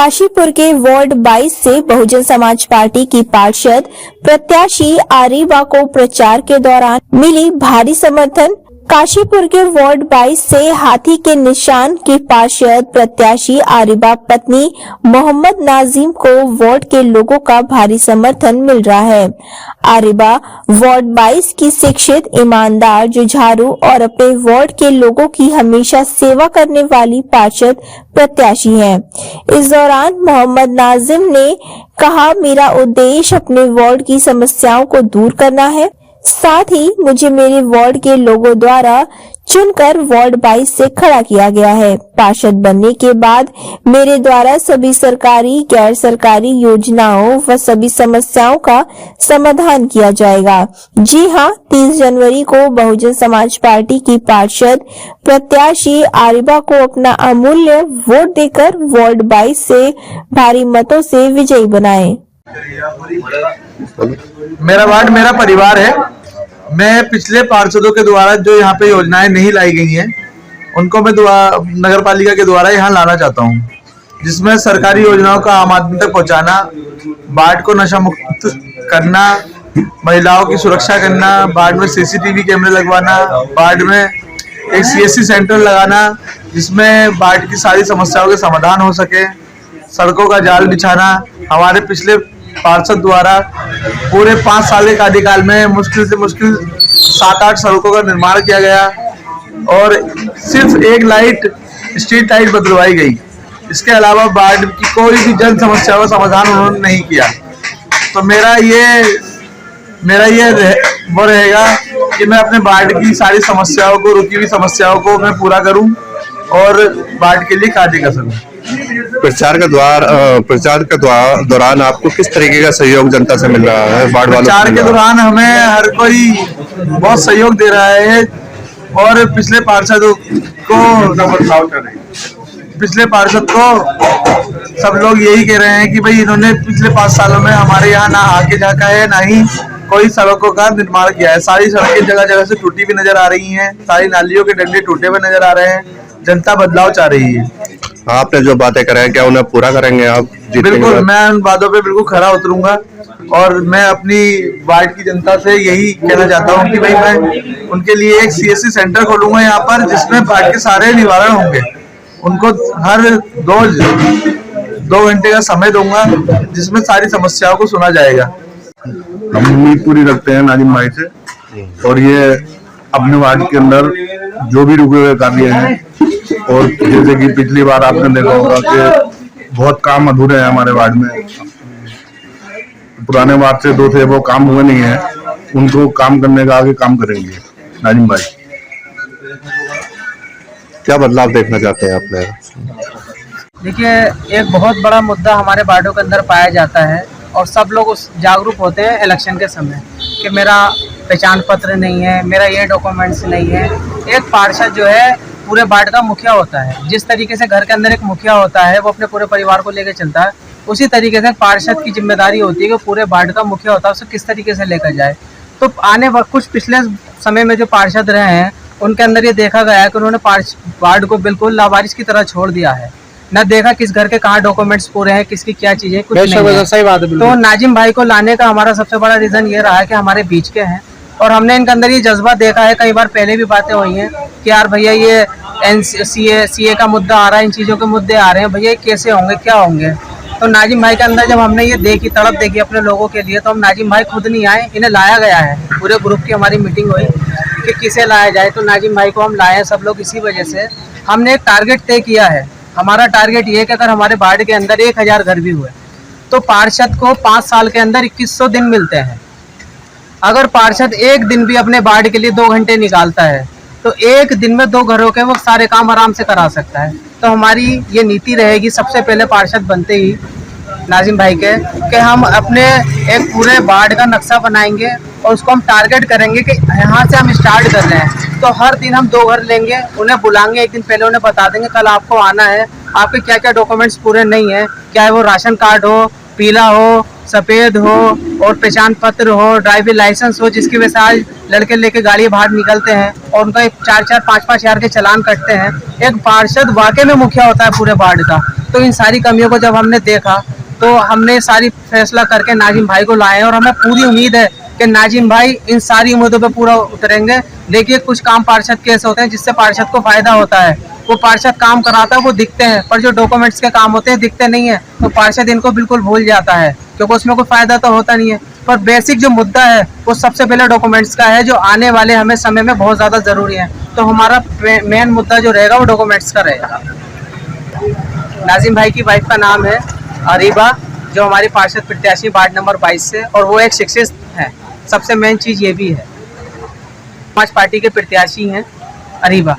काशीपुर के वार्ड 22 से बहुजन समाज पार्टी की पार्षद प्रत्याशी आरिबा को प्रचार के दौरान मिली भारी समर्थन। काशीपुर के वार्ड 22 से हाथी के निशान की पार्षद प्रत्याशी आरिबा पत्नी मोहम्मद नाजिम को वार्ड के लोगों का भारी समर्थन मिल रहा है। आरिबा वार्ड 22 की शिक्षित, ईमानदार, जुझारू और अपने वार्ड के लोगों की हमेशा सेवा करने वाली पार्षद प्रत्याशी है। इस दौरान मोहम्मद नाजिम ने कहा, मेरा उद्देश्य अपने वार्ड की समस्याओं को दूर करना है, साथ ही मुझे मेरे वार्ड के लोगों द्वारा चुनकर वार्ड 22 से खड़ा किया गया है। पार्षद बनने के बाद मेरे द्वारा सभी सरकारी, गैर सरकारी योजनाओं व सभी समस्याओं का समाधान किया जाएगा। जी हां, 30 जनवरी को बहुजन समाज पार्टी की पार्षद प्रत्याशी आरिबा को अपना अमूल्य वोट देकर वार्ड 22 से भारी मतों से विजयी बनाएं। मेरा वार्ड मेरा परिवार है। मैं पिछले पार्षदों के द्वारा जो यहाँ पे योजनाएं नहीं लाई गई हैं, उनको मैं नगर पालिका के द्वारा यहाँ लाना चाहता हूँ, जिसमें सरकारी योजनाओं का आम आदमी तक पहुँचाना, वार्ड को नशा मुक्त करना, महिलाओं की सुरक्षा करना, वार्ड में CCTV कैमरे लगवाना, वार्ड में एक CSC सेंटर लगाना जिसमें वार्ड की सारी समस्याओं के समाधान हो सके, सड़कों का जाल बिछाना। हमारे पिछले पार्षद द्वारा पूरे 5 साल के कार्यकाल में मुश्किल से मुश्किल 7-8 सड़कों का निर्माण किया गया और सिर्फ एक स्ट्रीट लाइट बदलवाई गई। इसके अलावा वार्ड की कोई भी जन समस्याओं का समाधान उन्होंने नहीं किया। तो मेरा ये वो रहेगा कि मैं अपने वार्ड की सारी समस्याओं को, रुकी हुई समस्याओं को मैं पूरा करूं और वार्ड के लिए कार्य कर सकूं। प्रचार के दौरान आपको किस तरीके का सहयोग जनता से मिल रहा है? वार्ड वालों प्रचार के दौरान हमें हर कोई बहुत सहयोग दे रहा है और पिछले पार्षद को सब लोग यही कह रहे हैं कि भाई इन्होंने पिछले 5 सालों में हमारे यहाँ ना आके झाँका है, ना ही कोई सड़कों का निर्माण किया है। सारी सड़कें जगह जगह से टूटी भी नजर आ रही हैं, सारी नालियों के डंडे टूटे हुए नजर आ रहे हैं। जनता बदलाव चाह रही है। आपने जो बातें कराई, क्या उन्हें पूरा करेंगे आप? बिल्कुल, मैं उन बातों पे बिल्कुल खरा उतरूंगा और मैं अपनी वार्ड की जनता से यही कहना चाहता हूँ कि भाई मैं उनके लिए एक CSC सेंटर खोलूंगा यहाँ पर, जिसमें वार्ड के सारे निवारण होंगे। उनको हर 2 घंटे का समय दूंगा, जिसमें सारी समस्याओं को सुना जाएगा। हम उम्मीद पूरी रखते हैं नाजिम भाई से, और ये अपने वार्ड के अंदर जो भी रुके हुए कार्य हैं, और जैसे कि पिछली बार आपने देखा होगा कि बहुत काम अधूरे हैं हमारे वार्ड में, पुराने वार्ड से 2 थे, वो काम हुए नहीं है, उनको काम करने का आगे काम करेंगे नाजिम भाई। क्या बदलाव देखना चाहते हैं आपने? देखिए, एक बहुत बड़ा मुद्दा हमारे वार्डों के अंदर पाया जाता है और सब लोग उस जागरूक होते हैं इलेक्शन के समय कि मेरा पहचान पत्र नहीं है, मेरा ये डॉक्यूमेंट्स नहीं है। एक पार्षद जो है पूरे वार्ड का मुखिया होता है। जिस तरीके से घर के अंदर एक मुखिया होता है, वो अपने पूरे परिवार को लेकर चलता है, उसी तरीके से पार्षद की जिम्मेदारी होती है कि पूरे वार्ड का मुखिया होता है, उसे किस तरीके से लेकर जाए। तो आने वक्त कुछ पिछले समय में जो पार्षद रहे हैं, उनके अंदर ये देखा गया है कि उन्होंने वार्ड को बिल्कुल लावारिस की तरह छोड़ दिया है। न देखा किस घर के कहाँ डॉक्यूमेंट्स पूरे हैं, किसकी क्या चीजें, कुछ नहीं है। सही बात है। तो नाजिम भाई को लाने का हमारा सबसे बड़ा रीजन ये रहा है कि हमारे बीच के हैं और हमने इनके अंदर ये जज्बा देखा है। कई बार पहले भी बातें हुई हैं कि यार भैया ये CA का मुद्दा आ रहा है, इन चीज़ों के मुद्दे आ रहे हैं, भैया कैसे होंगे, क्या होंगे। तो नाजिम भाई के अंदर जब हमने ये तड़प देखी अपने लोगों के लिए, तो हम नाजिम भाई खुद नहीं आए, इन्हें लाया गया है। पूरे ग्रुप की हमारी मीटिंग हुई कि किसे लाया जाए, तो नाजिम भाई को हम लाए हैं सब लोग। इसी वजह से हमने एक टारगेट तय किया है। हमारा टारगेट ये है कि अगर हमारे वार्ड के अंदर 1000 घर भी हुए तो पार्षद को 5 साल के अंदर 2100 दिन मिलते हैं। अगर पार्षद एक दिन भी अपने वार्ड के लिए 2 घंटे निकालता है तो एक दिन में 2 घरों के वो सारे काम आराम से करा सकता है। तो हमारी ये नीति रहेगी सबसे पहले पार्षद बनते ही नाजिम भाई के कि हम अपने एक पूरे वार्ड का नक्शा बनाएंगे और उसको हम टारगेट करेंगे कि यहाँ से हम स्टार्ट कर रहे हैं। तो हर दिन हम 2 घर लेंगे, उन्हें बुलाएंगे, एक दिन पहले उन्हें बता देंगे कल आपको आना है, आपके क्या क्या डॉक्यूमेंट्स पूरे नहीं है, चाहे वो राशन कार्ड हो, पीला हो, सफेद हो और पहचान पत्र हो, ड्राइविंग लाइसेंस हो, जिसकी वजह से आज लड़के लेके गाड़ी बाहर निकलते हैं और उनका 4-5 हजार के चालान कटते हैं। एक पार्षद वाकई में मुखिया होता है पूरे वार्ड का। तो इन सारी कमियों को जब हमने देखा तो हमने सारी फैसला करके नाजिम भाई को लाए और हमें पूरी उम्मीद है कि नाजिम भाई इन सारी उम्मीदों पे पूरा उतरेंगे। देखिए, कुछ काम पार्षद के ऐसे होते हैं जिससे पार्षद को फायदा होता है। वो पार्षद काम कराता है, वो दिखते हैं, पर जो डॉक्यूमेंट्स के काम होते हैं दिखते नहीं है, तो पार्षद इनको बिल्कुल भूल जाता है क्योंकि उसमें कोई फायदा तो होता नहीं है। पर बेसिक जो मुद्दा है वो सबसे पहले डॉक्यूमेंट्स का है, जो आने वाले हमें समय में बहुत ज़्यादा ज़रूरी है। तो हमारा मेन मुद्दा जो रहेगा वो डॉक्यूमेंट्स का रहेगा। नाजिम भाई की वाइफ का नाम है अरीबा, जो हमारी पार्षद प्रत्याशी वार्ड नंबर 22 से, और वो एक शिक्षित है। सबसे मेन चीज़ ये भी है, समाज पार्टी के प्रत्याशी हैं अरीबा।